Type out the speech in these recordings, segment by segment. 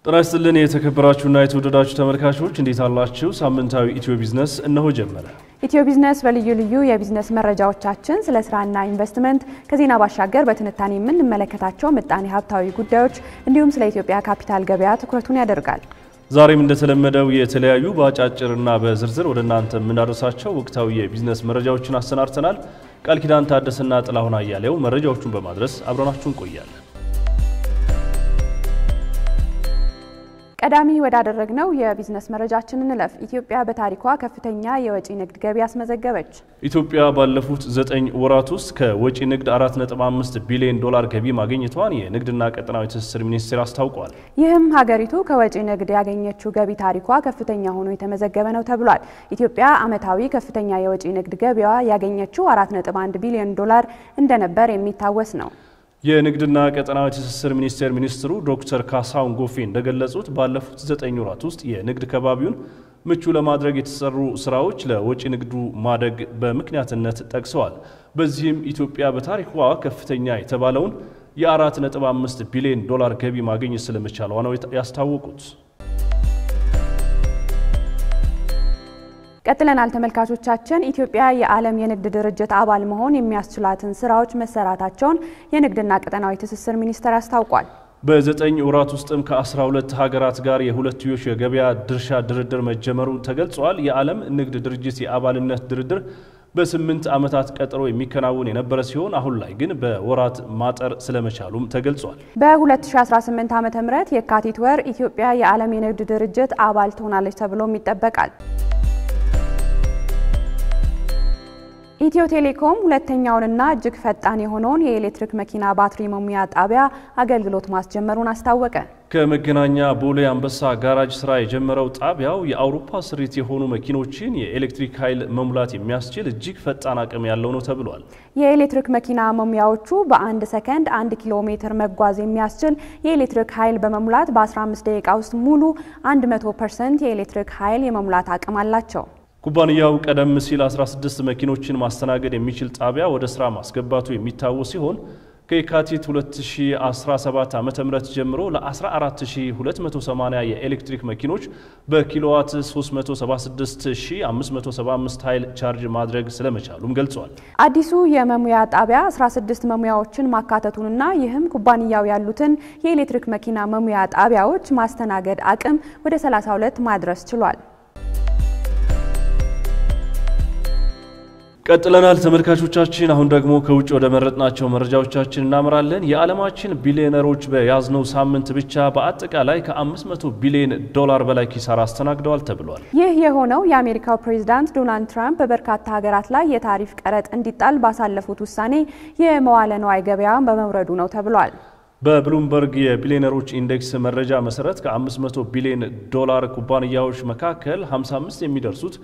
ጤና ይስጥልን የተከበራችሁና የተወደዳችሁ ተመልካቾች እንዴት አላችሁ? ሳምንታዊ ኢትዮ ቢዝነስ እነሆ ጀመረ። ኢትዮ ቢዝነስ በልዩ ልዩ የቢዝነስ መረጃዎቻችን ስለ ስራና ኢንቨስትመንት ከዜና ባሻገር በትንታኔ የምንመለከታቸው ምጣኔ ሀብታዊ ጉዳዮች እንዲሁም ስለ ኢትዮጵያ ካፒታል ገበያ ትኩረቱን ያደርጋል። ዛሬም እንደተለመደው የተለያዩ በአጫጭርና በዝርዝር ወደ እናንተ የምናደርሳቸው ወቅታዊ የቢዝነስ መረጃዎችን አሰናድተናል። ቃል ኪዳን ታደሰና ጥላሁን አያሌው መረጃዎቹን በማድረስ አብረናችሁን እንቆያለን። ቀዳሚ ወዳደረግነው የቢዝነስ መረጃችን እንለፍ። ኢትዮጵያ በታሪኳ ከፍተኛ የወጪ ንግድ ገቢ አስመዘገበች። ኢትዮጵያ ባለፉት 9 ወራት ውስጥ ከወጪ ንግድ 4.5 ቢሊዮን ዶላር ገቢ ማግኘቷን የንግድና ቀጠናዊ ትስስር ሚኒስቴር አስታውቋል። ይህም ሀገሪቱ ከወጪ ንግድ ያገኘችው ገቢ ታሪኳ ከፍተኛ ሆኖ የተመዘገበ ነው ተብሏል። ኢትዮጵያ ዓመታዊ ከፍተኛ የወጪ ንግድ ገቢዋ ያገኘችው 4.1 ቢሊዮን ዶላር እንደነበር የሚታወስ ነው። የንግድና ቀጠናዊ ትስስር ሚኒስቴር ሚኒስትሩ ዶክተር ካሳሁን ጎፌ እንደገለጹት ባለፉት 9 ወራት ውስጥ የንግድ ከባቢውን ምቹ ለማድረግ የተሰሩ ስራዎች ለወጪ ንግዱ ማደግ በምክንያትነት ጠቅሰዋል። በዚህም ኢትዮጵያ በታሪኳ ከፍተኛ የተባለውን የ4.5 ቢሊዮን ዶላር ገቢ ማግኘት ስለመቻሏ ነው ያስታወቁት። ቀጥለናል ተመልካቾቻችን። ኢትዮጵያ የዓለም የንግድ ድርጅት አባል መሆን የሚያስችላትን ስራዎች መሰራታቸውን የንግድና ቀጠናዊ ትስስር ሚኒስቴር አስታውቋል። በ9 ወራት ውስጥም ከ12 ሀገራት ጋር የሁለትዮሽ የገበያ ድርሻ ድርድር መጀመሩ ተገልጿል። የዓለም ንግድ ድርጅት የአባልነት ድርድር በ8 ዓመታት ቀጠሮ የሚከናወን የነበረ ሲሆን አሁን ላይ ግን በወራት ማጠር ስለመቻሉም ተገልጿል። በ2018 ዓ.ም የካቲት ወር ኢትዮጵያ የዓለም የንግድ ድርጅት አባል ትሆናለች ተብሎም ይጠበቃል። ኢትዮ ቴሌኮም ሁለተኛውንና እጅግ ፈጣን የሆነውን የኤሌክትሪክ መኪና ባትሪ መሙያ ጣቢያ አገልግሎት ማስጀመሩን አስታወቀ። ከመገናኛ ቦሌ አንበሳ ጋራጅ ስራ የጀመረው ጣቢያው የአውሮፓ ስሪት የሆኑ መኪኖችን የኤሌክትሪክ ኃይል መሙላት የሚያስችል እጅግ ፈጣን አቅም ያለው ነው ተብሏል። የኤሌክትሪክ መኪና መሙያዎቹ በ1 ሰከንድ 1 ኪሎ ሜትር መጓዝ የሚያስችል የኤሌክትሪክ ኃይል በመሙላት በ15 ደቂቃ ውስጥ ሙሉ 100% የኤሌክትሪክ ኃይል የመሙላት አቅም አላቸው። ኩባንያው ቀደም ሲል 16 መኪኖችን ማስተናገድ የሚችል ጣቢያ ወደ ስራ ማስገባቱ የሚታወስ ሲሆን ከየካቲት 2017 ዓ.ም ጀምሮ ለ14280 የኤሌክትሪክ መኪኖች በኪሎዋት 376575 ኃይል ቻርጅ ማድረግ ስለመቻሉም ገልጿል። አዲሱ የመሙያ ጣቢያ 16 መሙያዎችን ማካተቱንና ይህም ኩባንያው ያሉትን የኤሌክትሪክ መኪና መሙያ ጣቢያዎች ማስተናገድ አቅም ወደ 32 ማድረስ ችሏል። ቀጥለናል ተመልካቾቻችን። አሁን ደግሞ ከውጭ ወደ መረጥናቸው መረጃዎቻችን እናመራለን። የዓለማችን ቢሊዮነሮች በያዝነው ሳምንት ብቻ በአጠቃላይ ከ500 ቢሊዮን ዶላር በላይ ኪሳራ አስተናግደዋል ተብሏል። ይህ የሆነው የአሜሪካው ፕሬዝዳንት ዶናልድ ትራምፕ በበርካታ ሀገራት ላይ የታሪፍ ቀረጥ እንዲጣል ባሳለፉት ውሳኔ የመዋለ ንዋይ ገበያውን በመውረዱ ነው ተብሏል። በብሉምበርግ የቢሊዮነሮች ኢንዴክስ መረጃ መሰረት ከ500 ቢሊዮን ዶላር ኩባንያዎች መካከል 55 የሚደርሱት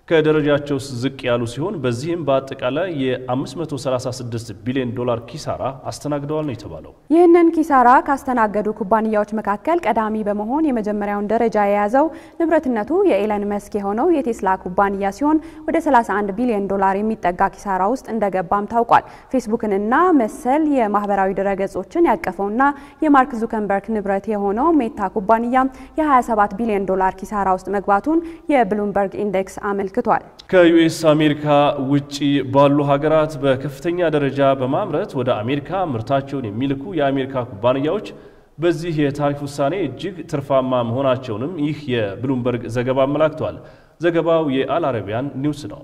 ከደረጃቸው ዝቅ ያሉ ሲሆን በዚህም በአጠቃላይ የ536 ቢሊዮን ዶላር ኪሳራ አስተናግደዋል ነው የተባለው። ይህንን ኪሳራ ካስተናገዱ ኩባንያዎች መካከል ቀዳሚ በመሆን የመጀመሪያውን ደረጃ የያዘው ንብረትነቱ የኤለን መስክ የሆነው የቴስላ ኩባንያ ሲሆን ወደ 31 ቢሊዮን ዶላር የሚጠጋ ኪሳራ ውስጥ እንደገባም ታውቋል። ፌስቡክንና መሰል የማህበራዊ ድረገጾችን ያቀፈውና የማርክ ዙከንበርግ ንብረት የሆነው ሜታ ኩባንያ የ27 ቢሊዮን ዶላር ኪሳራ ውስጥ መግባቱን የብሉምበርግ ኢንዴክስ አመልክቷል። ከዩኤስ አሜሪካ ውጪ ባሉ ሀገራት በከፍተኛ ደረጃ በማምረት ወደ አሜሪካ ምርታቸውን የሚልኩ የአሜሪካ ኩባንያዎች በዚህ የታሪፍ ውሳኔ እጅግ ትርፋማ መሆናቸውንም ይህ የብሉምበርግ ዘገባ አመላክቷል። ዘገባው የአል አረቢያን ኒውስ ነው።